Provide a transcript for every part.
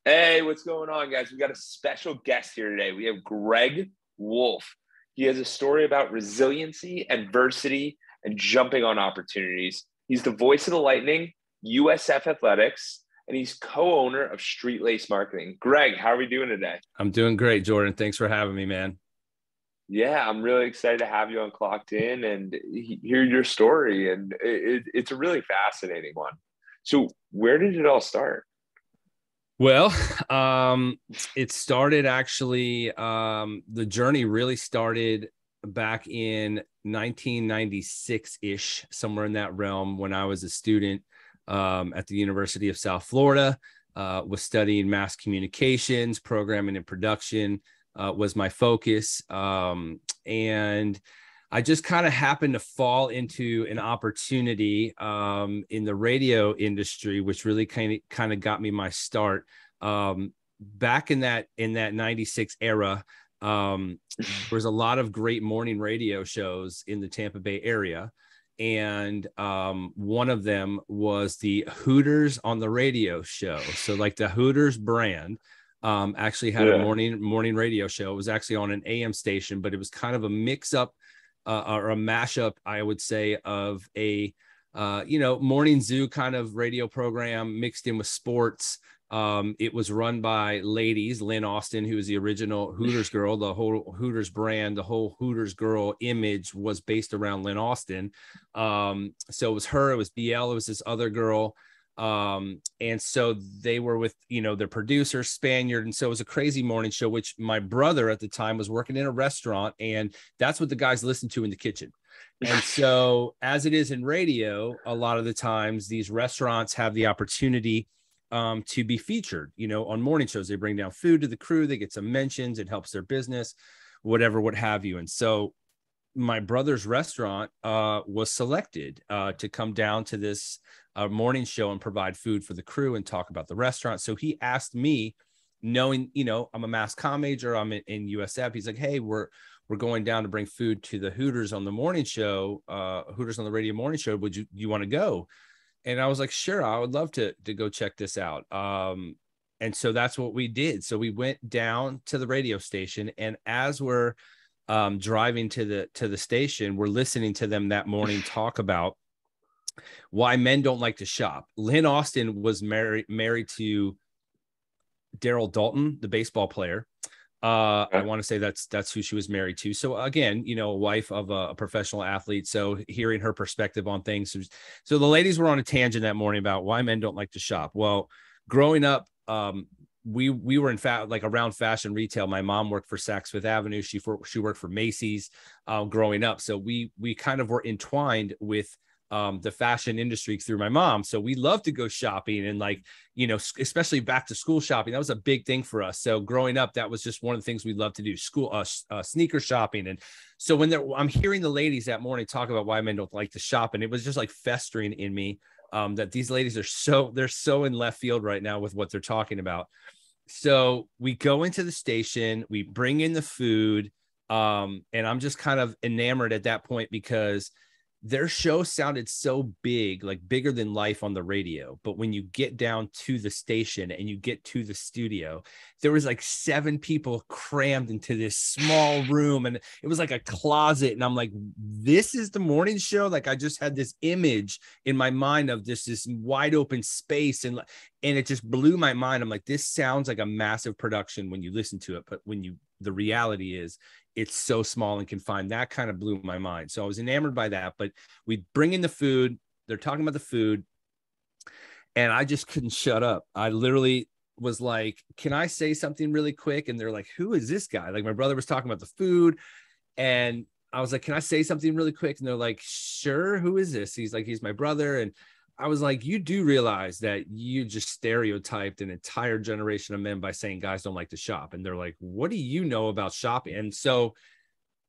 Hey, what's going on, guys? We got a special guest here today. We have Greg Wolf. He has a story about resiliency, adversity, and jumping on opportunities. He's the voice of the Lightning, USF Athletics, and he's co-owner of Street Lace Marketing. Greg, how are we doing today? I'm doing great, Jordan. Thanks for having me, man. Yeah, I'm really excited to have you on Clocked In and hear your story. And it's a really fascinating one. So where did it all start? Well, it started actually, the journey really started back in 1996-ish, somewhere in that realm, when I was a student at the University of South Florida, was studying mass communications, programming and production was my focus. And I just kind of happened to fall into an opportunity in the radio industry, which really kind of got me my start. Back in that 96 era, there was a lot of great morning radio shows in the Tampa Bay area. And one of them was the Hooters on the Radio show. So like the Hooters brand actually had a morning radio show. It was actually on an AM station, but it was kind of a mix up or a mashup, I would say, of a morning zoo kind of radio program mixed in with sports. It was run by ladies. Lynn Austin, who was the original Hooters girl. The whole Hooters brand, the whole Hooters girl image was based around Lynn Austin. So it was her, it was BL, it was this other girl. And so they were with, their producer, Spaniard. And so it was a crazy morning show, which my brother at the time was working in a restaurant. And that's what the guys listened to in the kitchen. And so as it is in radio, a lot of the times these restaurants have the opportunity to be featured, on morning shows. They bring down food to the crew. They get some mentions. It helps their business, whatever, what have you. And so my brother's restaurant was selected to come down to this morning show and provide food for the crew and talk about the restaurant. So he asked me, knowing, I'm a mass comm major, I'm in USF. He's like, hey, we're going down to bring food to the Hooters on the morning show, Hooters on the radio morning show. Would you want to go? And I was like, sure, I would love to go check this out. And so that's what we did. So we went down to the radio station, and as we're driving to the station, we're listening to them that morning talk about why men don't like to shop. Lynn Austin was married to Daryl Dalton, the baseball player. I want to say that's who she was married to. So again, a wife of a professional athlete. So hearing her perspective on things. So the ladies were on a tangent that morning about why men don't like to shop. Well, growing up, we were in fact like around fashion retail. My mom worked for Saks Fifth Avenue. She worked for Macy's growing up. So we kind of were entwined with the fashion industry through my mom. So we love to go shopping and especially back to school shopping. That was a big thing for us. So growing up, that was just one of the things we loved to do, sneaker shopping. And so I'm hearing the ladies that morning talk about why men don't like to shop. And it was just like festering in me that these ladies they're so in left field right now with what they're talking about. So we go into the station, we bring in the food. And I'm just kind of enamored at that point because their show sounded so big, like bigger than life on the radio. But when you get down to the station and you get to the studio, there was like 7 people crammed into this small room, and it was like a closet. And I'm like, this is the morning show. Like I just had this image in my mind of this wide open space, and it just blew my mind. I'm like, this sounds like a massive production when you listen to it, but the reality is it's so small and confined. That kind of blew my mind. So I was enamored by that. But we bring in the food. They're talking about the food, and I just couldn't shut up. I literally was like, can I say something really quick? And they're like, who is this guy? Like my brother was talking about the food, and I was like, can I say something really quick? And they're like, sure. Who is this? He's like, he's my brother. And I was like, you do realize that you just stereotyped an entire generation of men by saying guys don't like to shop. And they're like, what do you know about shopping? And so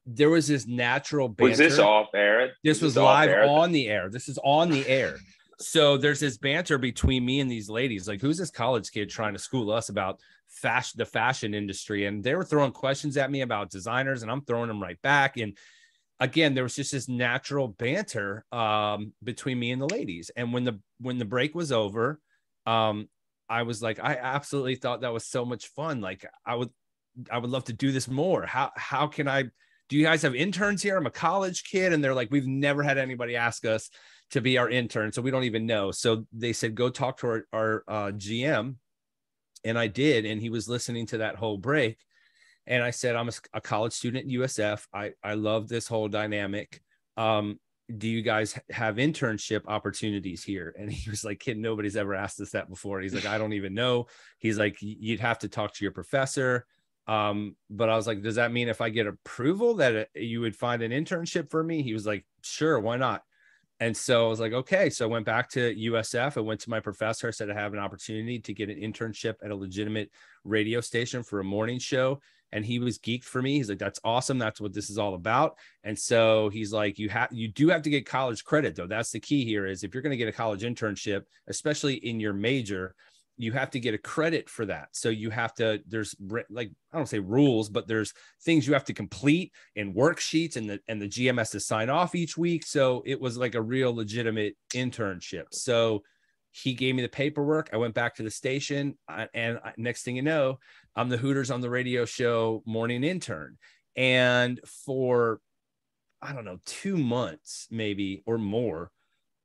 there was this natural banter. Was this off air? This was live on the air. This is on the air. So there's this banter between me and these ladies. Like, who's this college kid trying to school us about the fashion industry? And they were throwing questions at me about designers, and I'm throwing them right back. And again, there was just this natural banter between me and the ladies. And when the break was over, I was like, I absolutely thought that was so much fun. Like I would love to do this more. How can I, do you guys have interns here? I'm a college kid. And they're like, we've never had anybody ask us to be our intern. So we don't even know. So they said, go talk to our GM. And I did. And he was listening to that whole break. And I said, I'm a college student at USF. I love this whole dynamic. Do you guys have internship opportunities here? And he was like, kid, nobody's ever asked us that before. He's like, I don't even know. He's like, you'd have to talk to your professor. But I was like, does that mean if I get approval that you would find an internship for me? He was like, sure, why not? And so I was like, okay. So I went back to USF. I went to my professor, said I have an opportunity to get an internship at a legitimate radio station for a morning show. And he was geeked for me. He's like, that's awesome. That's what this is all about. And so he's like, you do have to get college credit though. That's the key here is if you're going to get a college internship, especially in your major, you have to get a credit for that. So you have to, there's like, I don't say rules, but there's things you have to complete in worksheets and the GM has to sign off each week. So it was like a real legitimate internship. So he gave me the paperwork. I went back to the station and next thing you know, I'm the Hooters on the Radio show morning intern. And for, I don't know, 2 months maybe or more,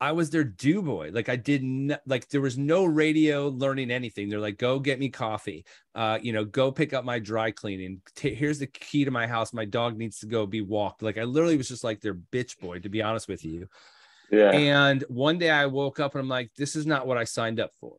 I was their do boy. Like I didn't like, there was no radio learning anything. They're like, go get me coffee, go pick up my dry cleaning. Here's the key to my house. My dog needs to go be walked. Like I literally was just like their bitch boy, to be honest with you. Yeah. And one day I woke up and I'm like, this is not what I signed up for.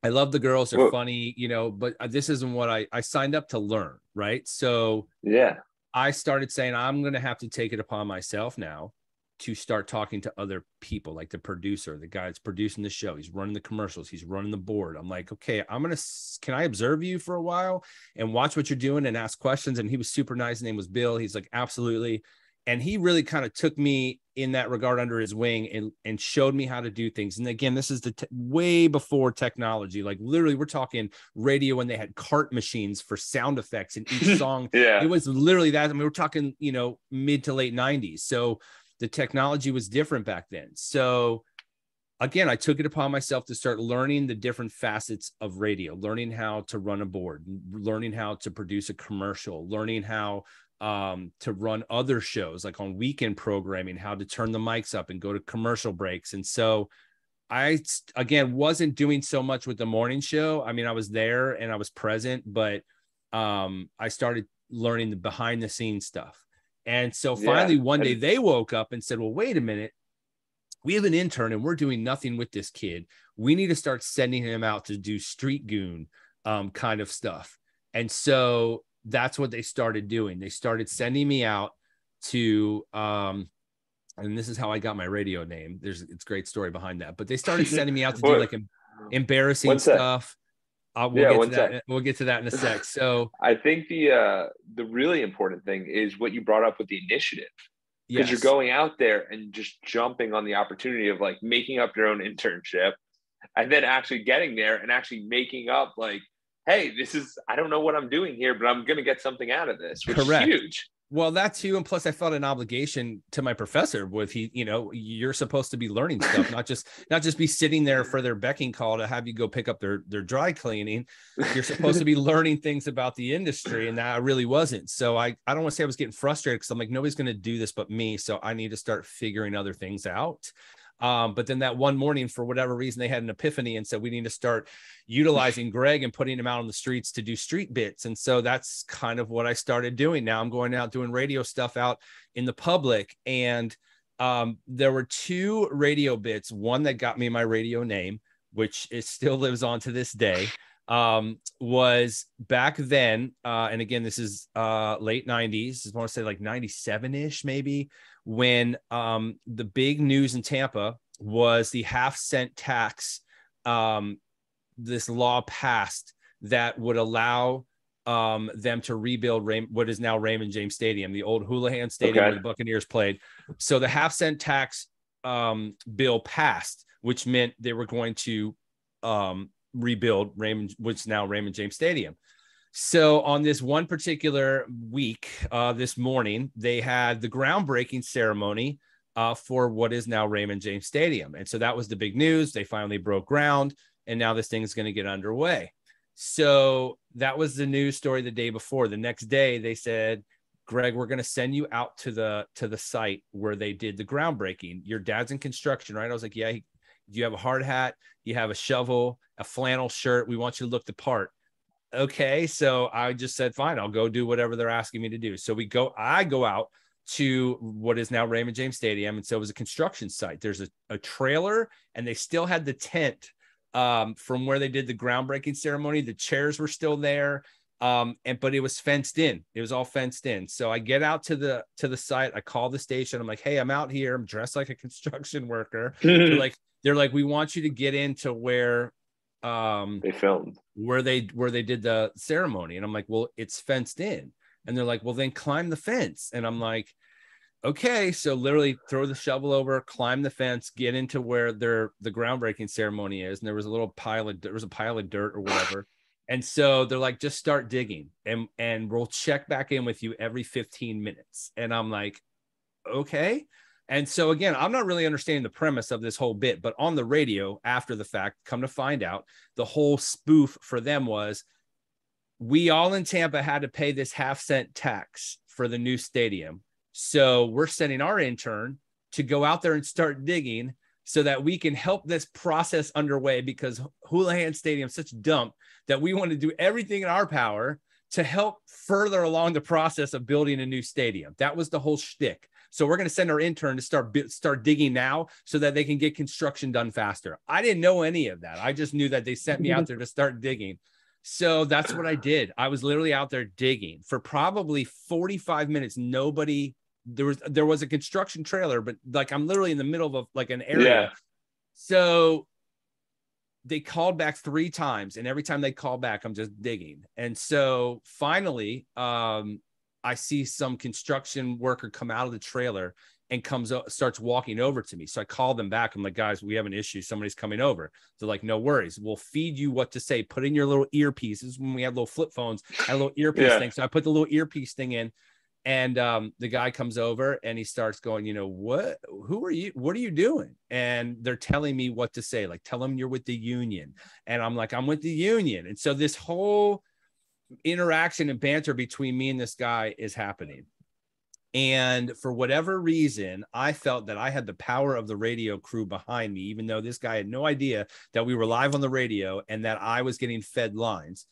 I love the girls. They're funny, but this isn't what I signed up to learn. Right. So yeah, I started saying, I'm going to have to take it upon myself now to start talking to other people, like the producer, the guy that's producing the show. He's running the commercials. He's running the board. I'm like, okay, can I observe you for a while and watch what you're doing and ask questions? And he was super nice. His name was Bill. He's like, absolutely. And he really kind of took me in that regard under his wing and showed me how to do things. And again, this is way before technology. Like literally we're talking radio when they had cart machines for sound effects in each song. Yeah. It was literally that. I mean, we're talking, mid to late 90s. So the technology was different back then. So again, I took it upon myself to start learning the different facets of radio, learning how to run a board, learning how to produce a commercial, learning how to run other shows like on weekend programming, how to turn the mics up and go to commercial breaks. And so I, again, wasn't doing so much with the morning show. I mean, I was there and I was present, but I started learning the behind the scenes stuff. And so finally one day they woke up and said, well, wait a minute, we have an intern and we're doing nothing with this kid. We need to start sending him out to do street goon kind of stuff. And so that's what they started doing. They started sending me out to, and this is how I got my radio name. It's a great story behind that, but they started sending me out to do like embarrassing stuff. We'll get to that in a sec. So I think the really important thing is what you brought up with the initiative, because you're going out there and just jumping on the opportunity of like making up your own internship and then actually getting there and actually making up like, hey, I don't know what I'm doing here, but I'm going to get something out of this, which is huge. Well, that too. And plus I felt an obligation to my professor with you're supposed to be learning stuff, not just be sitting there for their becking call to have you go pick up their dry cleaning. You're supposed to be learning things about the industry. And that I really wasn't. So I don't want to say I was getting frustrated because I'm like, nobody's going to do this but me. So I need to start figuring other things out. But then that one morning, for whatever reason, they had an epiphany and said, we need to start utilizing Greg and putting him out on the streets to do street bits. And so that's kind of what I started doing. Now I'm going out doing radio stuff out in the public. And there were 2 radio bits. One that got me my radio name, which it still lives on to this day, was back then. And again, this is late 90s. I want to say like 97-ish, maybe, when the big news in Tampa was the half-cent tax. This law passed that would allow them to rebuild what is now Raymond James Stadium, the old Houlihan Stadium where the Buccaneers played. So the half-cent tax bill passed, which meant they were going to rebuild Raymond, which is now Raymond James Stadium. So on this one particular week, this morning, they had the groundbreaking ceremony for what is now Raymond James Stadium. And so that was the big news. They finally broke ground. and now this thing is going to get underway. So that was the news story the day before. The next day they said, Greg, we're going to send you out to the site where they did the groundbreaking. Your dad's in construction, right? I was like, yeah. You have a hard hat, you have a shovel, a flannel shirt. We want you to look the part. Okay. So I just said, fine, I'll go do whatever they're asking me to do. So I go out to what is now Raymond James Stadium. And so it was a construction site. There's a trailer, and they still had the tent from where they did the groundbreaking ceremony. The chairs were still there. But it was fenced in. It was all fenced in. So I get out to the site. I call the station. I'm like, hey, I'm out here. I'm dressed like a construction worker. They're like, we want you to get into where they filmed, where they did the ceremony. And I'm like, well, it's fenced in. And they're like, well, then climb the fence. And I'm like, okay. So literally throw the shovel over, climb the fence, get into where the groundbreaking ceremony is. And there was a pile of dirt or whatever. And so they're like, just start digging, and we'll check back in with you every 15 minutes. And I'm like, okay. And so again, I'm not really understanding the premise of this whole bit, but on the radio after the fact, come to find out, the whole spoof for them was, we all in Tampa had to pay this 50-cent tax for the new stadium. So we're sending our intern to go out there and start digging so that we can help this process underway, because Houlihan Stadium is such a dump that we want to do everything in our power to help further along the process of building a new stadium. That was the whole shtick. So we're going to send our intern to start digging now so that they can get construction done faster. I didn't know any of that. I just knew that they sent me out there to start digging. So that's what I did. I was literally out there digging for probably 45 minutes. There was a construction trailer, but like I'm literally in the middle of like an area. Yeah. So they called back 3 times, and every time they call back, I'm just digging. And so finally, I see some construction worker come out of the trailer and starts walking over to me. So I call them back. I'm like, guys, we have an issue. Somebody's coming over. They're like, no worries. We'll feed you what to say. Put in your little earpieces. When we had little flip phones, I had a little earpiece thing. So I put the little earpiece thing in, and the guy comes over and he starts going, who are you? What are you doing? And they're telling me what to say. Like, tell them you're with the union. And I'm like, I'm with the union. And so this whole interaction and banter between me and this guy is happening. And for whatever reason, I felt that I had the power of the radio crew behind me, even though this guy had no idea that we were live on the radio and that I was getting fed lines.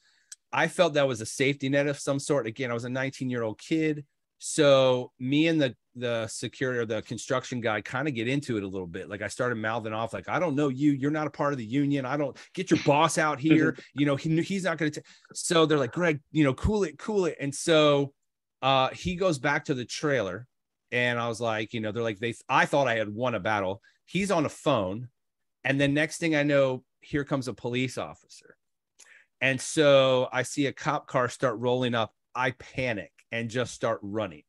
I felt that was a safety net of some sort. Again, I was a 19-year-old kid. So me and the security or the construction guy kind of get into it a little bit. Like I started mouthing off, like, I don't know you, you're not a part of the union. I don't get your boss out here. He's not going to. So they're like, Greg, cool it. And so he goes back to the trailer, and I was like, they're like, I thought I had won a battle. He's on a phone. And then next thing I know, here comes a police officer. And so I see a cop car start rolling up. I panic and just start running.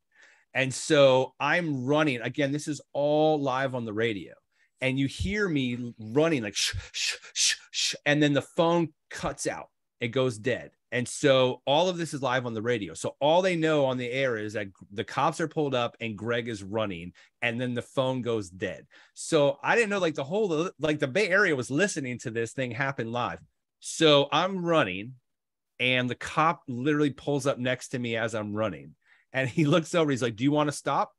And so I'm running. Again, this is all live on the radio. And you hear me running like, shh, shh, shh, shh. And then the phone cuts out. It goes dead. And so all of this is live on the radio. So all they know on the air is that the cops are pulled up and Greg is running, and then the phone goes dead. So I didn't know the Bay Area was listening to this thing happen live. So I'm running, and the cop literally pulls up next to me as I'm running, and he looks over. He's like, do you want to stop?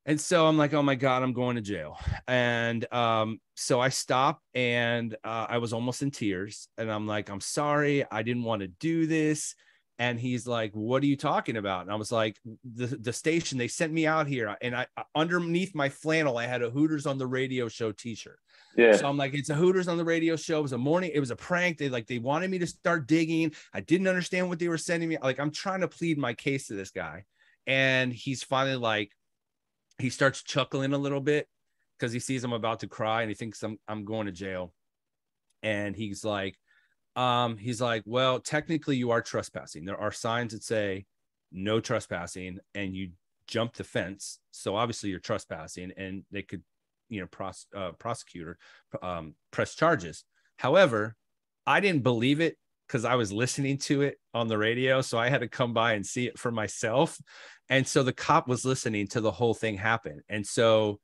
And so I'm like, oh my God, I'm going to jail. And so I stop, and I was almost in tears, and I'm like, I'm sorry, I didn't want to do this. And he's like, what are you talking about? And I was like, the station, they sent me out here. And I underneath my flannel, I had a Hooters on the Radio show t-shirt. Yeah. So I'm like, it's a Hooters on the Radio show. It was a prank. They wanted me to start digging. I didn't understand what they were sending me. Like, I'm trying to plead my case to this guy. And he's finally like, he starts chuckling a little bit because he sees I'm about to cry, and he thinks I'm going to jail. And he's like, well, technically you are trespassing. There are signs that say no trespassing, and you jumped the fence. So obviously you're trespassing, and they could, prosecute or press charges. However, I didn't believe it because I was listening to it on the radio. So I had to come by and see it for myself. And so the cop was listening to the whole thing happen. And so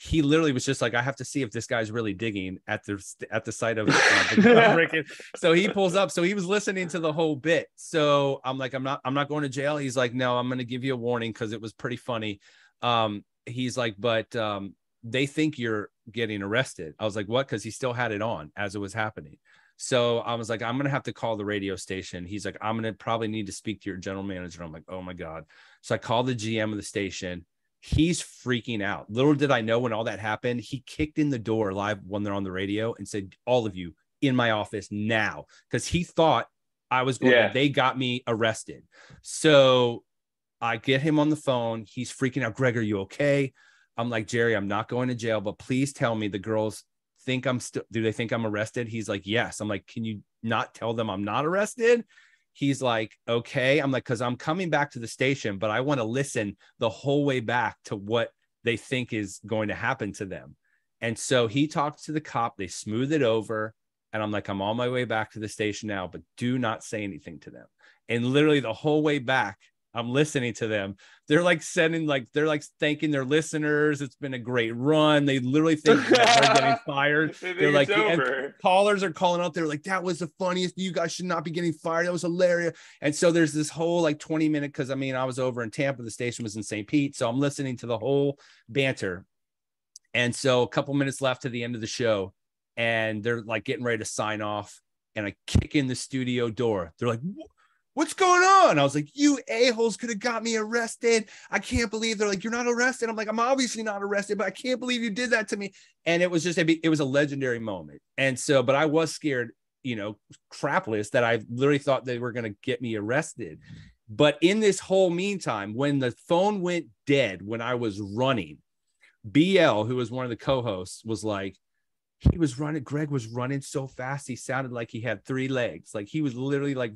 he literally was just like, I have to see if this guy's really digging at the site of the so he pulls up. So he was listening to the whole bit. So I'm like, I'm not going to jail. He's like, no, I'm going to give you a warning, because it was pretty funny. He's like, but they think you're getting arrested. I was like, what? Because he still had it on as it was happening. So I was like, I'm going to have to call the radio station. He's like, I'm going to probably need to speak to your general manager. I'm like, oh my God. So I called the GM of the station. He's freaking out. Little did I know, when all that happened, he kicked in the door live when they're on the radio and said, all of you in my office now. Because he thought I was going, they got me arrested. So I get him on the phone. He's freaking out. Greg, are you okay? I'm like, Jerry, I'm not going to jail, but please tell me the girls think I'm still, do they think I'm arrested? He's like, yes. I'm like, can you not tell them I'm not arrested? He's like, okay. I'm like, because I'm coming back to the station, but I want to listen the whole way back to what they think is going to happen to them. And so he talks to the cop, they smooth it over. And I'm like, I'm on my way back to the station now, but do not say anything to them. And literally the whole way back, I'm listening to them. They're like they're like thanking their listeners. It's been a great run. They literally think that they're getting fired. They're like, and callers are calling out. They're like, that was the funniest. You guys should not be getting fired. That was hilarious. And so there's this whole like 20 minute, because I mean, I was over in Tampa. The station was in St. Pete. So I'm listening to the whole banter. And so a couple minutes left to the end of the show, and they're like getting ready to sign off. And I kick in the studio door. They're like, what's going on? I was like, you a-holes could have got me arrested. I can't believe. They're like, you're not arrested. I'm like, I'm obviously not arrested, but I can't believe you did that to me. And it was just, it was a legendary moment. And so, but I was scared, crapless, that I literally thought they were going to get me arrested. But in this whole meantime, when the phone went dead, when I was running, BL, who was one of the co-hosts, was like, Greg was running so fast. He sounded like he had 3 legs. Like he was literally like,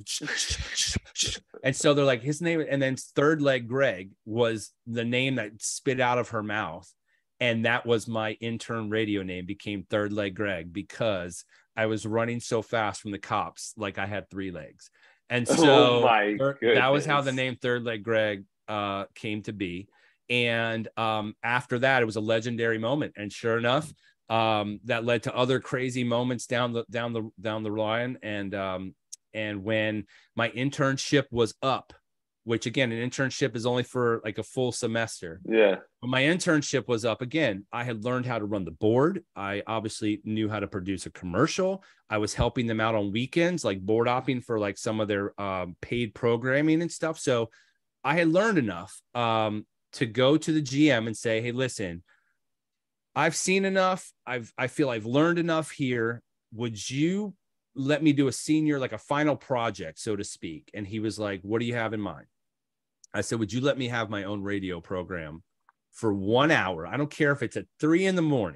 and so they're like, his name. And then Third Leg Greg was the name that spit out of her mouth. And that was my intern radio name, became Third Leg Greg, because I was running so fast from the cops. Like I had 3 legs. And so that was how the name Third Leg Greg came to be. And after that, it was a legendary moment. And sure enough, that led to other crazy moments down the line. And when my internship was up, which again, an internship is only for like a full semester. Yeah. When my internship was up, again, I had learned how to run the board. I obviously knew how to produce a commercial. I was helping them out on weekends, like board opping for like some of their paid programming and stuff. So I had learned enough to go to the GM and say, hey, listen, I've seen enough. I feel I've learned enough here. Would you let me do a senior, like a final project, so to speak? And he was like, what do you have in mind? I said, would you let me have my own radio program for 1 hour? I don't care if it's at 3 a.m,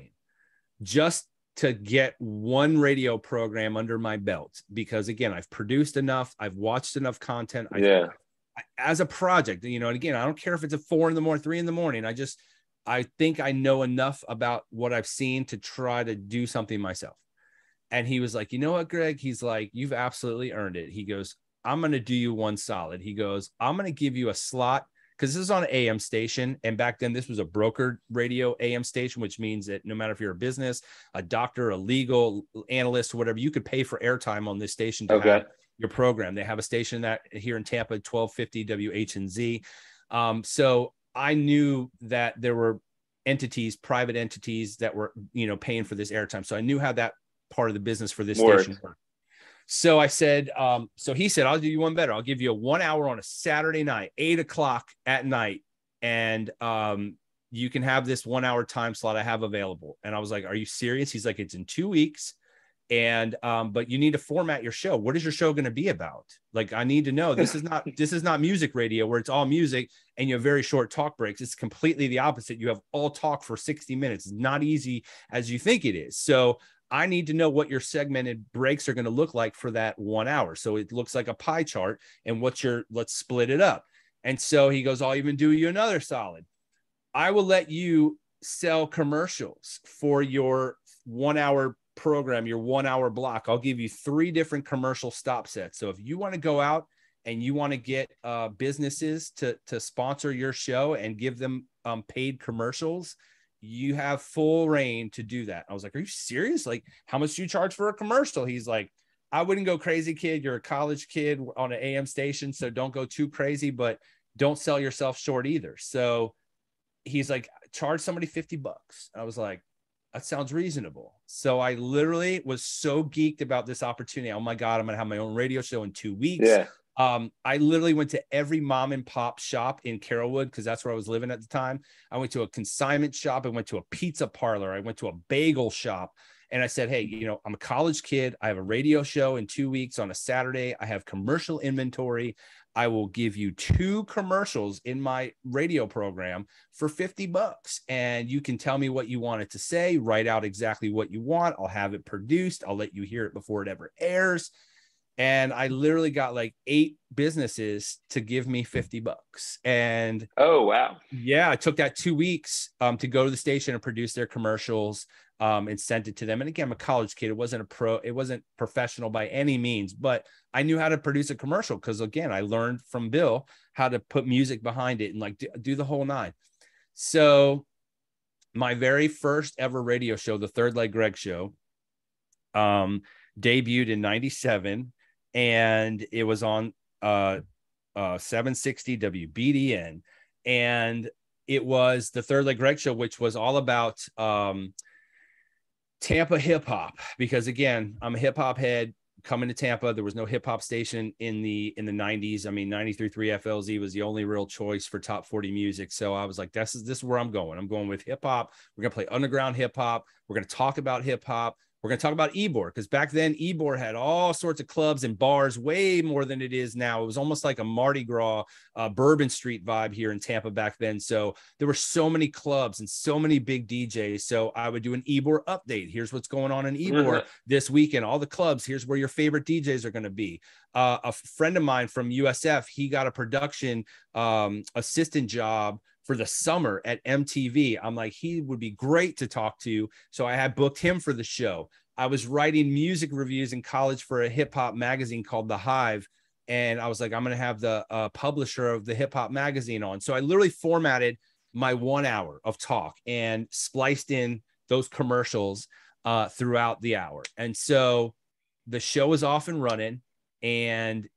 just to get one radio program under my belt. Because again, I've produced enough. I've watched enough content. As a project, and again, I don't care if it's at 4 a.m, 3 a.m. I think I know enough about what I've seen to try to do something myself. And he was like, you know what, Greg? He's like, you've absolutely earned it. He goes, I'm going to do you one solid. He goes, I'm going to give you a slot, because this is on an AM station. And back then this was a brokered radio AM station, which means that no matter if you're a business, a doctor, a legal analyst, or whatever, you could pay for airtime on this station to have your program. They have a station that here in Tampa, 1250 WHNZ. So I knew that there were private entities that were, paying for this airtime. So I knew how that part of the business for this station worked. So I said, so he said, I'll do you one better. I'll give you a 1 hour on a Saturday night, 8:00 at night. And you can have this 1 hour time slot I have available. And I was like, are you serious? He's like, it's in 2 weeks. And, but you need to format your show. What is your show going to be about? Like, I need to know. This is not music radio where it's all music and you have very short talk breaks. It's completely the opposite. You have all talk for 60 minutes. It's not easy as you think it is. So I need to know what your segmented breaks are going to look like for that 1 hour. So it looks like a pie chart, and let's split it up. And so he goes, I'll even do you another solid. I will let you sell commercials for your 1 hour program, your 1 hour block. I'll give you 3 different commercial stop sets. So if you want to go out and you want to get businesses to sponsor your show and give them paid commercials, you have full reign to do that. I was like, are you serious? Like, how much do you charge for a commercial? He's like, I wouldn't go crazy, kid. You're a college kid on an AM station, so don't go too crazy, but don't sell yourself short either. So he's like, charge somebody $50. I was like, that sounds reasonable. So I literally was so geeked about this opportunity. Oh my God, I'm going to have my own radio show in 2 weeks. Yeah. I literally went to every mom and pop shop in Carrollwood because that's where I was living at the time. I went to a consignment shop. I went to a pizza parlor. I went to a bagel shop. And I said, hey, you know, I'm a college kid. I have a radio show in 2 weeks on a Saturday. I have commercial inventory. I will give you 2 commercials in my radio program for $50. And you can tell me what you want it to say, write out exactly what you want. I'll have it produced. I'll let you hear it before it ever airs. And I literally got like 8 businesses to give me $50. And oh, wow. Yeah, I took that 2 weeks to go to the station and produce their commercials and sent it to them. And again, I'm a college kid. It wasn't professional by any means, but I knew how to produce a commercial because again, I learned from Bill how to put music behind it and like do the whole nine. So my very first ever radio show, the Third Leg Greg Show, debuted in 97. And it was on 760 WBDN, and it was the Third Leg Greg Show, which was all about Tampa hip hop. Because again, I'm a hip hop head coming to Tampa. There was no hip hop station in the 90s. I mean, 93.3 FLZ was the only real choice for top 40 music. So I was like, this is where I'm going. I'm going with hip hop. We're gonna play underground hip hop. We're gonna talk about hip hop. We're going to talk about Ybor because back then Ybor had all sorts of clubs and bars, way more than it is now. It was almost like a Mardi Gras, Bourbon Street vibe here in Tampa back then. So there were so many clubs and so many big DJs. So I would do an Ybor update. Here's what's going on in Ybor this weekend. All the clubs. Here's where your favorite DJs are going to be. A friend of mine from USF, he got a production assistant job for the summer at MTV. I'm like, he would be great to talk to. So I had booked him for the show. I was writing music reviews in college for a hip hop magazine called The Hive. And I was like, I'm going to have the publisher of the hip hop magazine on. So I literally formatted my 1 hour of talk and spliced in those commercials throughout the hour. And so the show was off and running. And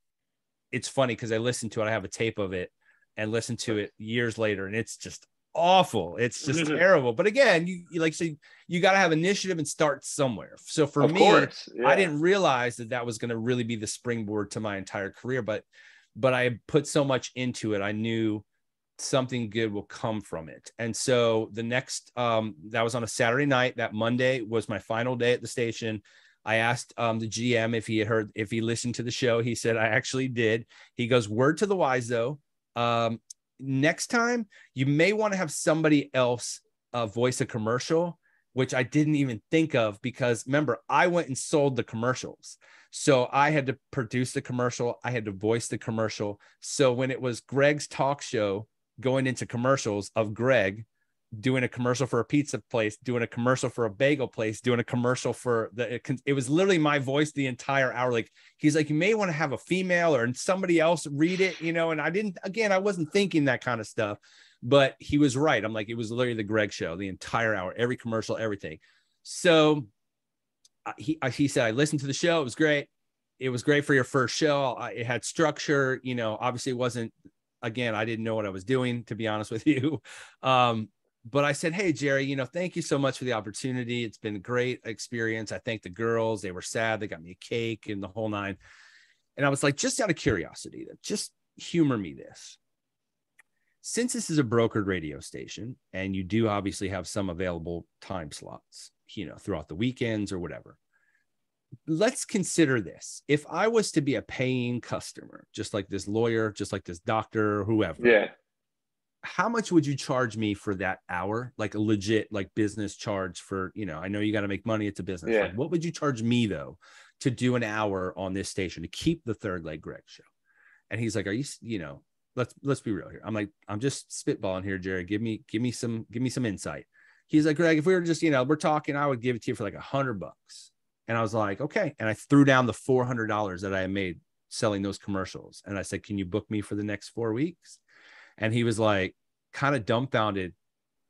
it's funny because I listened to it. I have a tape of it and listen to it years later. And it's just awful. It's just terrible. But again, you like, so you got to have initiative and start somewhere. So for me, I didn't realize that was going to really be the springboard to my entire career, but I put so much into it. I knew something good will come from it. And so the next, that was on a Saturday night. That Monday was my final day at the station. I asked the GM if he listened to the show. He said, I actually did. He goes, word to the wise though. Next time you may want to have somebody else voice a commercial, which I didn't even think of because remember, I went and sold the commercials. So I had to produce the commercial. I had to voice the commercial. So when it was Greg's talk show going into commercials of Greg doing a commercial for a pizza place, doing a commercial for a bagel place, doing a commercial for it was literally my voice the entire hour. Like, he's like, you may want to have a female or somebody else read it, you know? And I wasn't thinking that kind of stuff, but he was right. I'm like, it was literally the Greg show, the entire hour, every commercial, everything. So he said, I listened to the show. It was great. It was great for your first show. It had structure, you know, obviously it wasn't, again, I didn't know what I was doing, to be honest with you. But I said, hey, Jerry, you know, thank you so much for the opportunity. It's been a great experience. I thank the girls. They were sad. They got me a cake and the whole nine. And I was like, just out of curiosity, just humor me this. Since this is a brokered radio station and you do obviously have some available time slots, you know, throughout the weekends or whatever, let's consider this. If I was to be a paying customer, just like this lawyer, just like this doctor, whoever. Yeah. How much would you charge me for that hour? Like a legit, like business charge for, you know, I know you got to make money. It's a business. Yeah. Like, what would you charge me though, to do an hour on this station to keep the Third Leg Greg show? And he's like, are you know, let's be real here. I'm like, I'm just spitballing here, Jerry. Give me some insight. He's like, Greg, if we were just, you know, we're talking, I would give it to you for like $100. And I was like, okay. And I threw down the $400 that I had made selling those commercials. And I said, can you book me for the next 4 weeks? And he was like, kind of dumbfounded.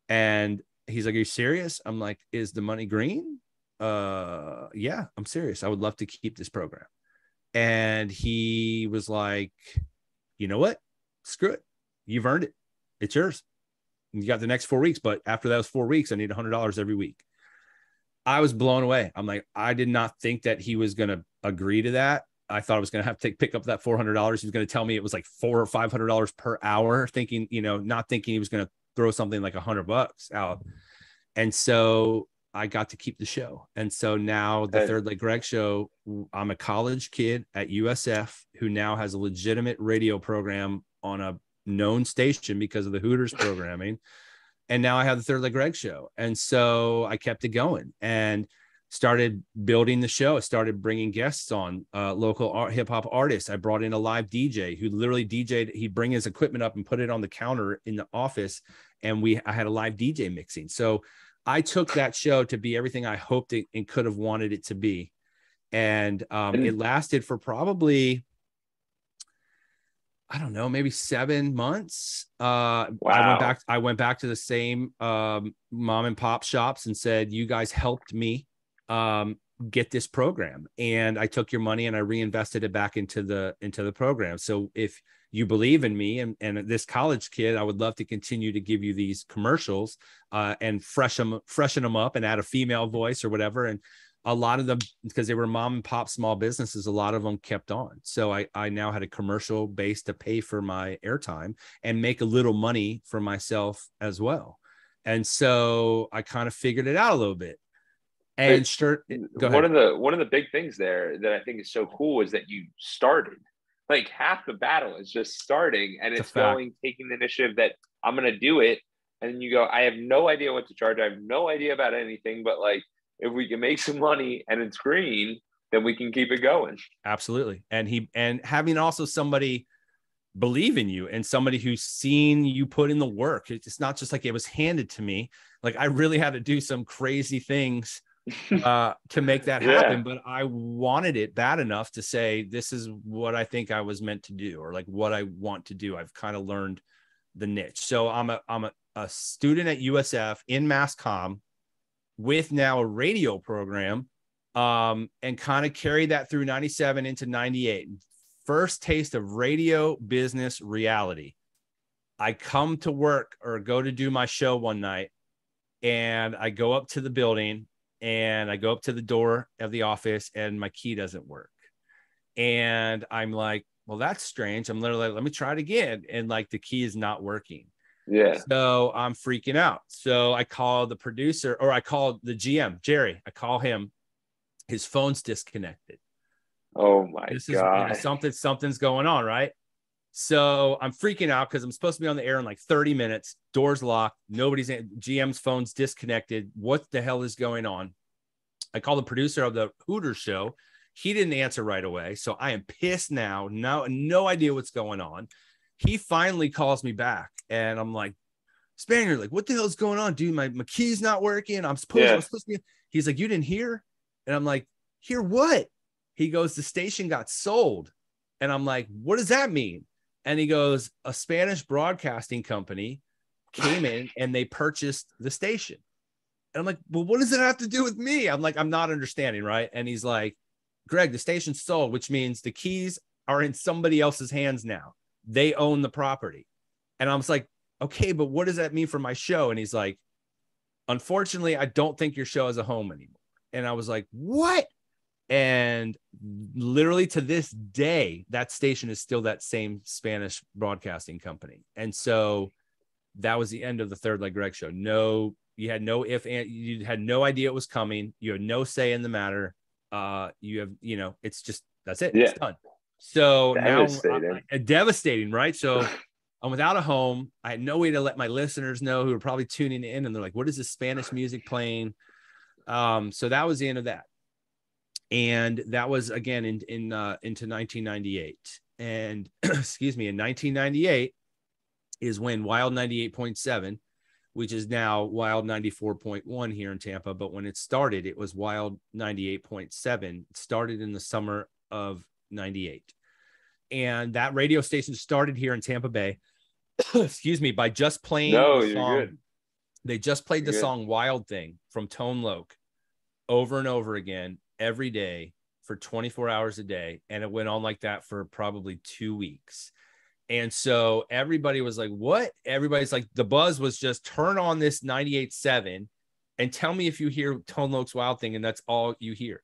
And He's like, are you serious? I'm like, is the money green? Yeah, I'm serious. I would love to keep this program. And he was like, you know what? Screw it. You've earned it. It's yours. You got the next 4 weeks, but after those 4 weeks, I need $100 every week. I was blown away. I'm like, I did not think that he was going to agree to that. I thought I was going to have to pick up that $400. He was going to tell me it was like $400 or $500 per hour, thinking, not thinking he was going to throw something like $100 out. And so I got to keep the show. And so now the Third Leg Greg show, I'm a college kid at USF who now has a legitimate radio program on a known station because of the Hooters programming. And now I have the Third Leg Greg show. And so I kept it going and started building the show. I started bringing guests on, local hip hop artists. I brought in a live DJ who literally DJ'd. He'd bring his equipment up and put it on the counter in the office. And I had a live DJ mixing. So I took that show to be everything I hoped it and could have wanted it to be. And it lasted for probably, I don't know, maybe 7 months. Wow. I went back to the same mom and pop shops and said, you guys helped me get this program. And I took your money and I reinvested it back into the program. So if you believe in me and this college kid, I would love to continue to give you these commercials and freshen them up and add a female voice or whatever. And a lot of them, because they were mom and pop small businesses, a lot of them kept on. So I now had a commercial base to pay for my airtime and make a little money for myself as well. And so I kind of figured it out a little bit. And one of the big things there that I think is so cool is that you started. Like half the battle is just starting, and it's taking the initiative that I'm going to do it. And you go, I have no idea what to charge. I have no idea about anything, but like, if we can make some money and it's green, then we can keep it going. Absolutely. And having also somebody believe in you and somebody who's seen you put in the work. It's not just like it was handed to me. Like I really had to do some crazy things to make that happen, but I wanted it bad enough to say, this is what I think I was meant to do, or like what I want to do. I've kind of learned the niche. So I'm a student at USF in mass comm with now a radio program, and kind of carry that through 97 into 98. First taste of radio business reality. I come to work or go to do my show one night, and I go up to the building and I go up to the door of the office and my key doesn't work. And I'm like, well, that's strange. I'm literally like, let me try it again. And like the key is not working. Yeah. So I'm freaking out. So I call the producer, or I call the GM, Jerry. I call him. His phone's disconnected. Oh my God. Something's going on, right? So I'm freaking out because I'm supposed to be on the air in like 30 minutes. Doors locked. Nobody's in. GM's phone's disconnected. What the hell is going on? I call the producer of the Hooters show. He didn't answer right away. So I am pissed now. No idea what's going on. He finally calls me back and I'm like, Spaniard, like, what the hell's going on, dude? My key's not working. I'm supposed to be. He's like, you didn't hear? And I'm like, hear what? He goes, the station got sold. And I'm like, what does that mean? And he goes, a Spanish broadcasting company came in and they purchased the station. And I'm like, well, what does it have to do with me? I'm like, I'm not understanding, right? And he's like, Greg, the station's sold, which means the keys are in somebody else's hands now. They own the property. And I was like, okay, but what does that mean for my show? And he's like, unfortunately, I don't think your show has a home anymore. And I was like, what? And literally to this day, that station is still that same Spanish broadcasting company. And so that was the end of the Third Leg Greg show. No, you had no you had no idea it was coming. You had no say in the matter. You have, it's just, that's it. Yeah. It's done. So devastating. Now devastating, right? So I'm without a home. I had no way to let my listeners know who are probably tuning in. And they're like, what is this Spanish music playing? So that was the end of that. And that was again into 1998. And excuse me, in 1998 is when Wild 98.7, which is now Wild 94.1 here in Tampa. But when it started, it was Wild 98.7. It started in the summer of 98. And that radio station started here in Tampa Bay, excuse me, by just playing the song. You're good. They just played the song Wild Thing from Tone Loc over and over again every day for 24 hours a day. And it went on like that for probably 2 weeks. And so everybody was like, what? Everybody's like, the buzz was just turn on this 98.7 and tell me if you hear Tone Loc's Wild Thing. And that's all you hear.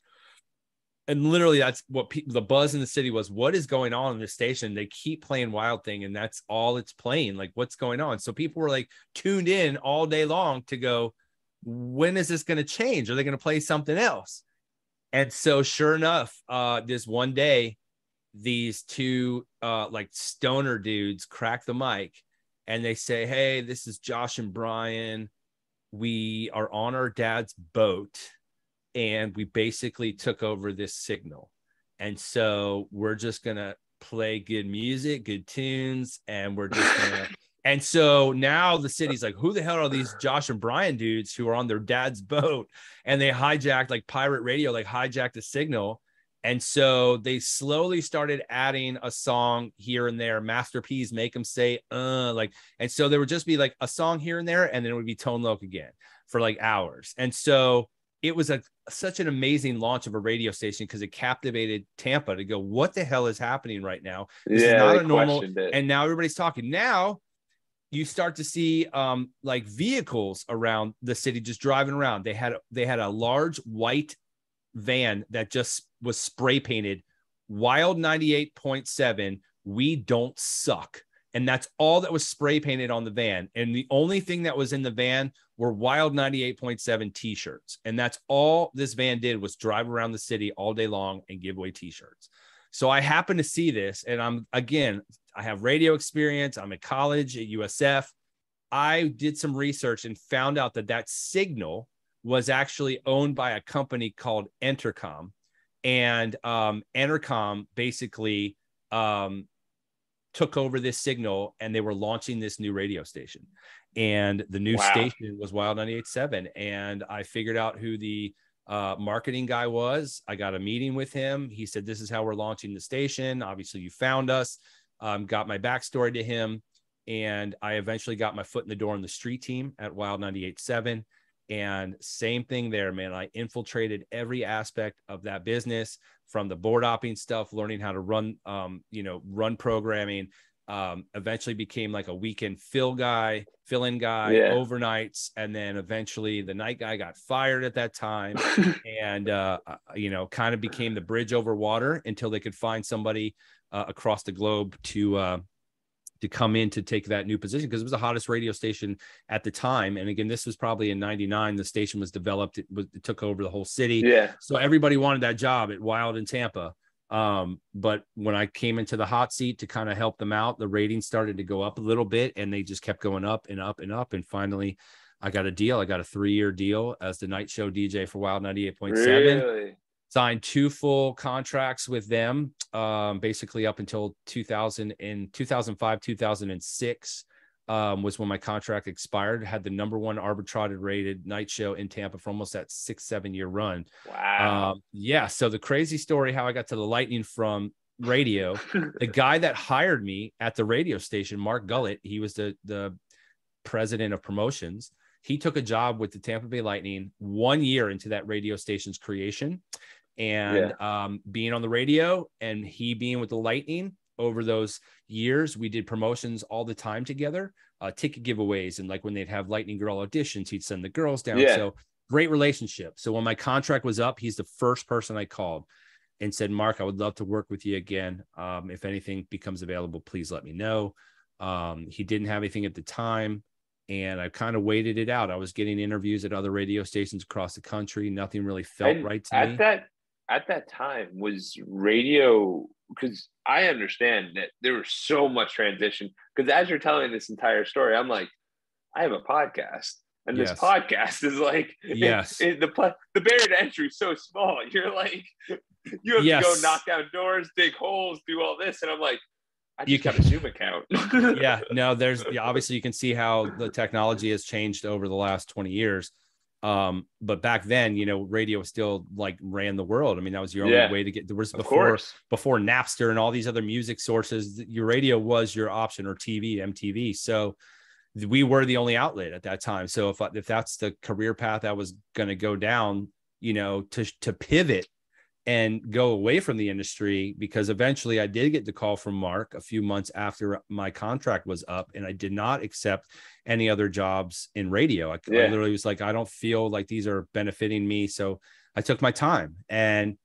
And literally that's what the buzz in the city was. What is going on in this station? They keep playing Wild Thing and that's all it's playing. Like, what's going on? So people were like tuned in all day long to go, when is this going to change? Are they going to play something else? And so sure enough, this one day, these two like stoner dudes crack the mic and they say, hey, this is Josh and Brian. We are on our dad's boat. And we basically took over this signal. And so we're just going to play good music, good tunes. And we're just going to, and so now the city's like, who the hell are these Josh and Brian dudes who are on their dad's boat? And they hijacked like pirate radio, like hijacked the signal. And so they slowly started adding a song here and there, Master P's Make Them Say, like, and so there would just be like a song here and there. And then it would be Tone Loc again for like hours. And so it was such an amazing launch of a radio station because it captivated Tampa to go, what the hell is happening right now? This is not a normal. And now everybody's talking. Now you start to see like vehicles around the city just driving around. They had a large white van that just was spray painted Wild 98.7. We don't suck. And that's all that was spray painted on the van. And the only thing that was in the van were Wild 98.7 t-shirts. And that's all this van did was drive around the city all day long and give away t-shirts. So I happened to see this. And I have radio experience. I'm at college at USF. I did some research and found out that signal was actually owned by a company called Entercom. And Entercom basically took over this signal and they were launching this new radio station. And the new station was Wild 98.7. And I figured out who the marketing guy was. I got a meeting with him. He said, this is how we're launching the station. Obviously you found us, got my backstory to him. And I eventually got my foot in the door on the street team at Wild 98.7. And same thing there, man. I infiltrated every aspect of that business, from the board opping stuff, learning how to run, run programming, eventually became like a weekend fill-in guy, overnights. And then eventually the night guy got fired at that time and, kind of became the bridge over water until they could find somebody across the globe to come in to take that new position, because it was the hottest radio station at the time. And again, this was probably in 99. The station was developed. It took over the whole city. Yeah. So everybody wanted that job at Wild in Tampa. But when I came into the hot seat to kind of help them out, the ratings started to go up a little bit and they just kept going up and up and up. And finally I got a deal. I got a 3-year deal as the night show DJ for Wild 98.7. Really? Signed 2 full contracts with them, basically up until 2005, 2006 was when my contract expired. Had the #1 Arbitron rated night show in Tampa for almost that 6-7 year run. Wow. So the crazy story, how I got to the Lightning from radio, the guy that hired me at the radio station, Mark Gullett, he was the president of promotions. He took a job with the Tampa Bay Lightning 1 year into that radio station's creation. And being on the radio and he being with the Lightning over those years, we did promotions all the time together, ticket giveaways. And like when they'd have Lightning Girl auditions, he'd send the girls down. Yeah. So great relationship. So when my contract was up, he's the first person I called and said, Mark, I would love to work with you again. If anything becomes available, please let me know. He didn't have anything at the time. And I kind of waited it out. I was getting interviews at other radio stations across the country. Nothing really felt right to me. At that time, was radio, because I understand that there was so much transition, because as you're telling this entire story, I'm like, I have a podcast, and this podcast is like, the barrier to entry is so small. You're like, you have to go knock down doors, dig holes, do all this. And I'm like, I just got a Zoom account. Obviously you can see how the technology has changed over the last 20 years. But back then, radio still like ran the world. I mean, that was your only way to get, there was before Napster and all these other music sources, your radio was your option, or TV, MTV. So we were the only outlet at that time. So if that's the career path I was going to go down, to pivot and go away from the industry, because eventually I did get the call from Mark a few months after my contract was up, and I did not accept any other jobs in radio. I literally was like, I don't feel like these are benefiting me. So I took my time, and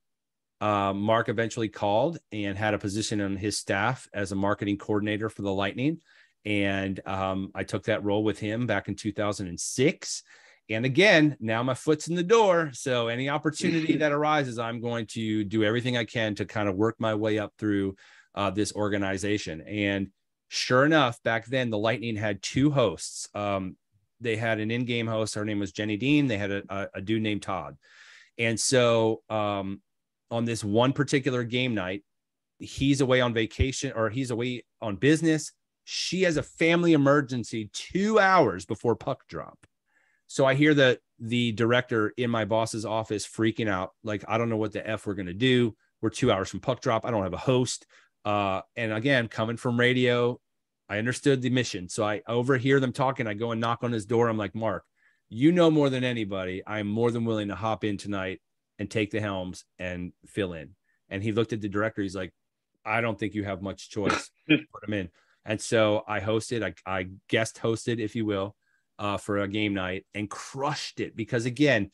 Mark eventually called and had a position on his staff as a marketing coordinator for the Lightning. And I took that role with him back in 2006. And again, now my foot's in the door. So any opportunity that arises, I'm going to do everything I can to kind of work my way up through this organization. And sure enough, back then, the Lightning had two hosts. They had an in-game host. Her name was Jenny Dean. They had a dude named Todd. And so on this one particular game night, he's away on vacation, or he's away on business. She has a family emergency 2 hours before puck drop. So I hear the director in my boss's office freaking out, like, I don't know what the F we're going to do. We're 2 hours from puck drop. I don't have a host. And again, coming from radio, I understood the mission. So I overhear them talking. I go and knock on his door. I'm like, Mark, you know more than anybody. I'm more than willing to hop in tonight and take the helms and fill in. And he looked at the director. He's like, I don't think you have much choice. Put him in. And so I hosted, I guest hosted, if you will, for a game night, and crushed it, because again,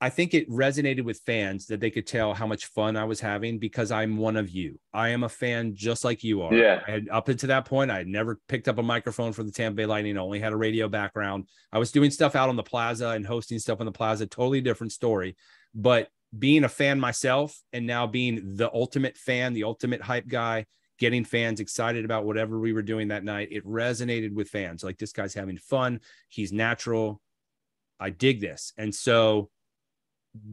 I think it resonated with fans that they could tell how much fun I was having, because I'm one of you. I am a fan just like you are. Yeah. And up until that point, I had never picked up a microphone for the Tampa Bay Lightning. I only had a radio background. I was doing stuff out on the plaza and hosting stuff on the plaza, totally different story. But being a fan myself, and now being the ultimate fan, the ultimate hype guy, getting fans excited about whatever we were doing that night, it resonated with fans. Like, this guy's having fun. He's natural. I dig this. And so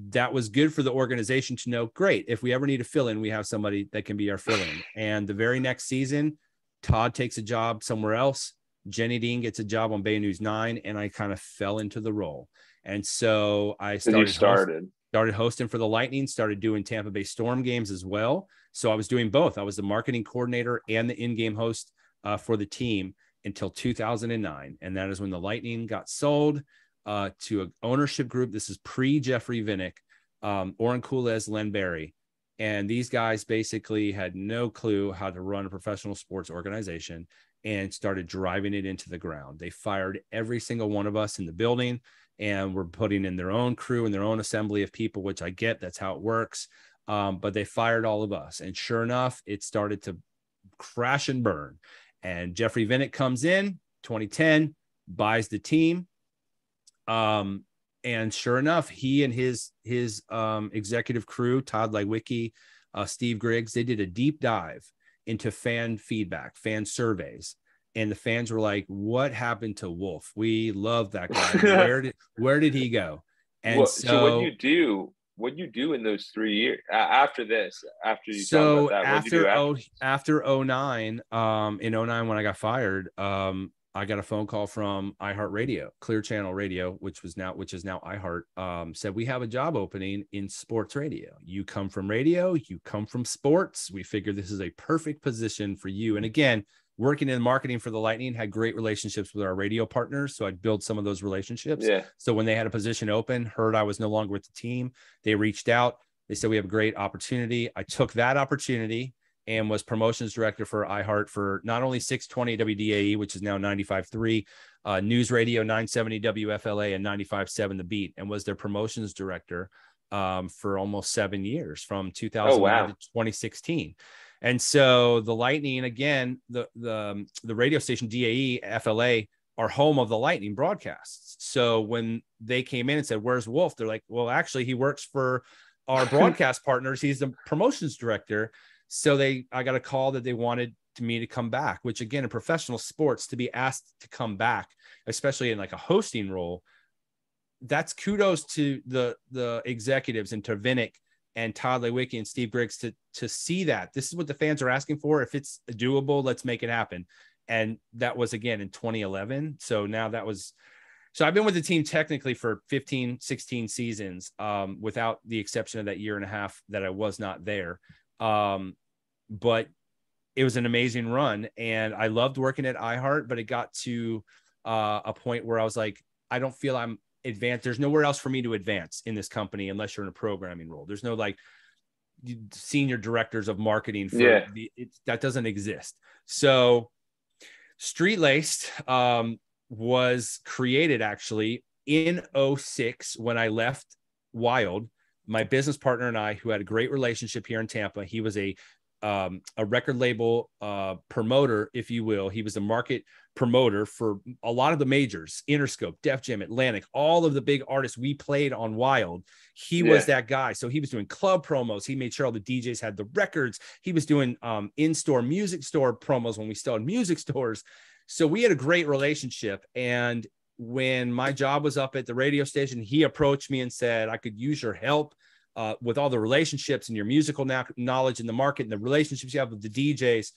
that was good for the organization to know, great, if we ever need a fill-in, we have somebody that can be our fill-in. And the very next season, Todd takes a job somewhere else. Jenny Dean gets a job on Bay News 9, and I kind of fell into the role. And so I started hosting for the Lightning, started doing Tampa Bay Storm games as well. So I was doing both. I was the marketing coordinator and the in-game host for the team until 2009. And that is when the Lightning got sold to an ownership group. This is pre-Jeffrey Vinnick, Oren Kulez, Len Berry. And these guys basically had no clue how to run a professional sports organization, and started driving it into the ground. They fired every single one of us in the building, and were putting in their own crew and their own assembly of people, which I get, that's how it works. But they fired all of us. And sure enough, it started to crash and burn. And Jeffrey Vinnick comes in 2010, buys the team. And sure enough, he and his executive crew, Todd Lewicki, Steve Griggs, they did a deep dive into fan feedback, fan surveys. And the fans were like, what happened to Wolf? We love that guy. Where did he go? And so what you do in those 3 years after this, after you talk about that, after 09, in 09, when I got fired, I got a phone call from iHeartRadio, Clear Channel Radio, which is now iHeart, said, we have a job opening in sports radio. You come from radio, you come from sports. We figure this is a perfect position for you. And again, working in marketing for the Lightning, had great relationships with our radio partners. So I'd build some of those relationships. Yeah. So when they had a position open, heard I was no longer with the team, they reached out. They said, we have a great opportunity. I took that opportunity and was promotions director for iHeart for not only 620 WDAE, which is now 95.3, News Radio 970 WFLA and 95.7 The Beat, and was their promotions director for almost 7 years, from 2009 to 2016. And so the Lightning, again, the radio station DAE, FLA, are home of the Lightning broadcasts. So when they came in and said, where's Wolf? They're like, well, actually, he works for our broadcast partners. He's the promotions director. So I got a call that they wanted me to come back, which again, in professional sports, to be asked to come back, especially in like a hosting role, that's kudos to the executives and to Vinnick and Todd Lewicki and Steve Griggs to see that this is what the fans are asking for. If it's doable, let's make it happen. And that was again in 2011. So I've been with the team technically for 15, 16 seasons, without the exception of that year and a half that I was not there. But it was an amazing run, and I loved working at iHeart, but it got to a point where I was like, I don't feel I'm advanced. There's nowhere else for me to advance in this company unless you're in a programming role. There's no like senior directors of marketing for that doesn't exist. So Street Laced was created actually in 2006 when I left Wild. My business partner and I, who had a great relationship here in Tampa, he was a record label promoter, if you will. He was a market promoter for a lot of the majors, Interscope, Def Jam, Atlantic, all of the big artists we played on Wild. He was that guy. So he was doing club promos. He made sure all the DJs had the records. He was doing in-store music store promos when we still had music stores. So we had a great relationship. And when my job was up at the radio station, he approached me and said, I could use your help with all the relationships and your musical knowledge in the market and the relationships you have with the DJs.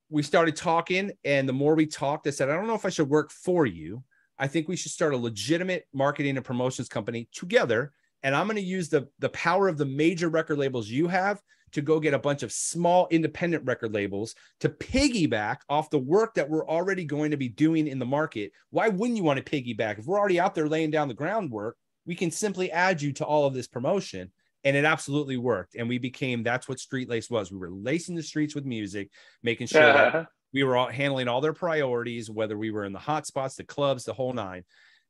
We started talking, and the more we talked, I said, I don't know if I should work for you. I think we should start a legitimate marketing and promotions company together. And I'm going to use the power of the major record labels you have to go get a bunch of small independent record labels to piggyback off the work that we're already going to be doing in the market. Why wouldn't you want to piggyback? If we're already out there laying down the groundwork, we can simply add you to all of this promotion. And it absolutely worked. And we became, that's what Street Lace was. We were lacing the streets with music, making sure that we were all handling all their priorities, whether we were in the hot spots, the clubs, the whole nine.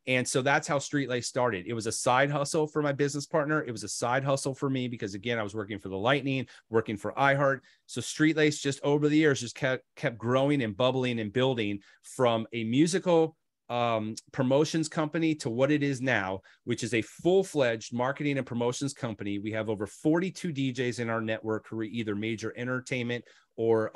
And so that's how Street Lace started. It was a side hustle for my business partner. It was a side hustle for me because, again, I was working for the Lightning, working for iHeart. So Street Lace just over the years just kept growing and bubbling and building from a musical promotions company to what it is now, which is a full-fledged marketing and promotions company. We have over 42 DJs in our network who are either major entertainment or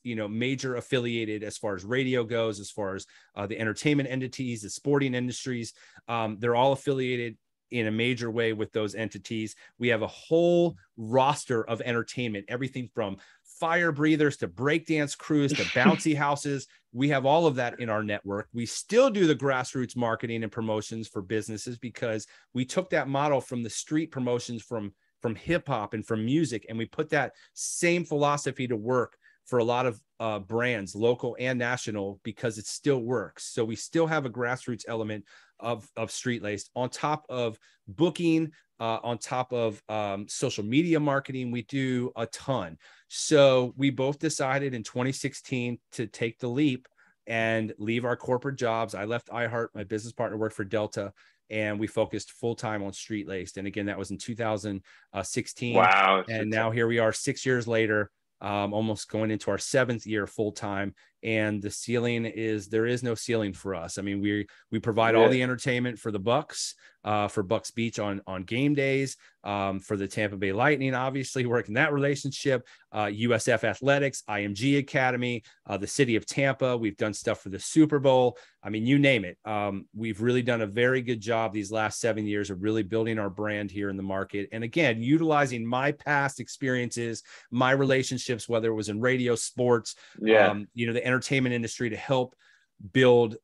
major affiliated as far as radio goes, as far as the entertainment entities, the sporting industries. They're all affiliated in a major way with those entities. We have a whole roster of entertainment, everything from fire breathers to breakdance crews to bouncy houses. We have all of that in our network. We still do the grassroots marketing and promotions for businesses because we took that model from the street promotions from hip hop and from music, and we put that same philosophy to work for a lot of brands, local and national, because it still works. So we still have a grassroots element of Street Laced on top of booking, on top of social media marketing. We do a ton. So we both decided in 2016 to take the leap and leave our corporate jobs. I left iHeart. My business partner worked for Delta, and we focused full-time on Street Laced. And again, that was in 2016. Wow. And now here we are 6 years later, almost going into our 7th year full-time. And the ceiling is, there is no ceiling for us. I mean, we provide all the entertainment for the Bucks, for Bucks Beach on game days, for the Tampa Bay Lightning, obviously working that relationship, USF Athletics, IMG Academy, the city of Tampa. We've done stuff for the Super Bowl. I mean, you name it. We've really done a very good job these last 7 years of really building our brand here in the market. And again, utilizing my past experiences, my relationships, whether it was in radio, sports, the entertainment industry, to help build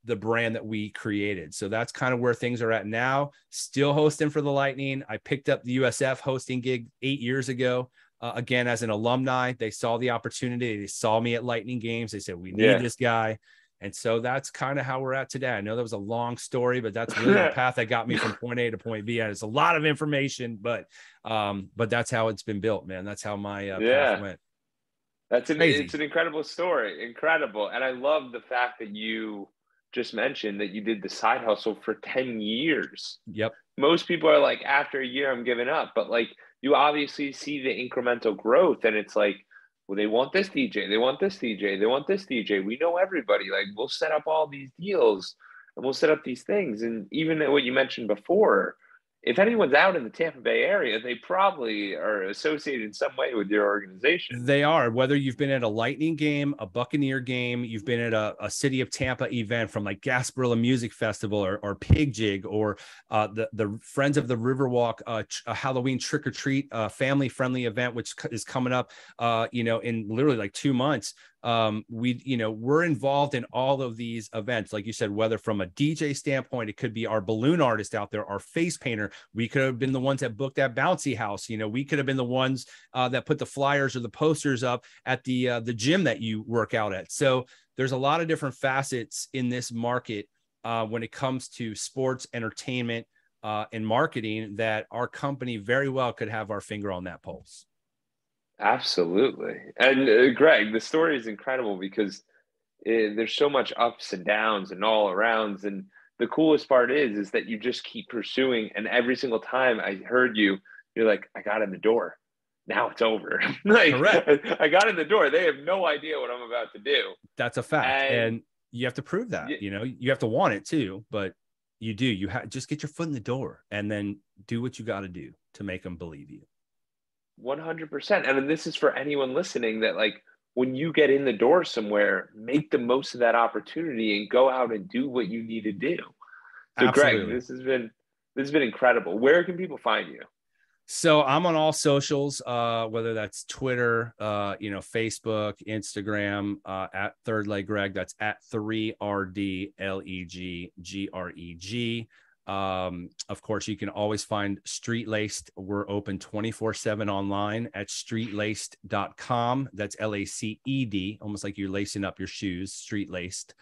the brand that we created. So that's kind of where things are at now. Still hosting for the Lightning. I picked up the USF hosting gig 8 years ago. Again, as an alumni, they saw the opportunity. They saw me at Lightning games. They said, we need this guy. And so that's kind of how we're at today. I know that was a long story, but that's really the path that got me from point A to point B. And it's a lot of information, but that's how it's been built, man. That's how my path went. It's an incredible story. Incredible. And I love the fact that you just mentioned that you did the side hustle for 10 years. Yep. Most people are like, after a year, I'm giving up. But like, you obviously see the incremental growth, and it's like, well, they want this DJ. They want this DJ. They want this DJ. We know everybody. Like, we'll set up all these deals and we'll set up these things. And even what you mentioned before, if anyone's out in the Tampa Bay area, they probably are associated in some way with your organization. They are, whether you've been at a Lightning game, a Buccaneer game, you've been at a City of Tampa event from like Gasparilla Music Festival or Pig Jig, or the Friends of the Riverwalk, a Halloween trick or treat, family friendly event, which is coming up, in literally like 2 months. we're involved in all of these events. Like you said, whether from a DJ standpoint, it could be our balloon artist out there, our face painter. We could have been the ones that booked that bouncy house. We could have been the ones that put the flyers or the posters up at the gym that you work out at. So there's a lot of different facets in this market when it comes to sports, entertainment, and marketing that our company very well could have our finger on that pulse. Absolutely. And Greg, the story is incredible because there's so much ups and downs and all arounds. And the coolest part is that you just keep pursuing. And every single time I heard you, you're like, I got in the door. Now it's over. Correct. I got in the door. They have no idea what I'm about to do. That's a fact. And you have to prove that, you have to want it too, but you do. You just get your foot in the door and then do what you got to do to make them believe you. 100%. And this is for anyone listening that, like, when you get in the door somewhere, make the most of that opportunity and go out and do what you need to do. So Absolutely. Greg, this has been incredible. Where can people find you? So I'm on all socials, whether that's Twitter, Facebook, Instagram, at Third Leg Greg. That's at 3RDLEGGREG. Of course, you can always find Street Laced. We're open 24/7 online at streetlaced.com. That's LACED, almost like you're lacing up your shoes, Street Laced.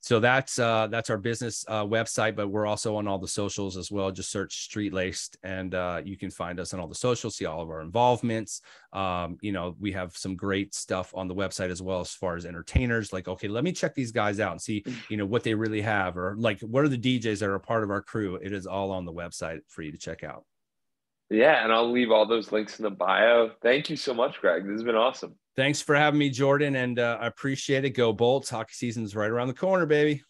So that's our business website, but we're also on all the socials as well. Just search Street Laced, and you can find us on all the socials, see all of our involvements. We have some great stuff on the website as well as far as entertainers. Like, okay, let me check these guys out and see, what they really have, or like, what are the DJs that are a part of our crew? It is all on the website for you to check out. Yeah, and I'll leave all those links in the bio. Thank you so much, Greg. This has been awesome. Thanks for having me, Jordan, and I appreciate it. Go Bolts. Hockey season's right around the corner, baby.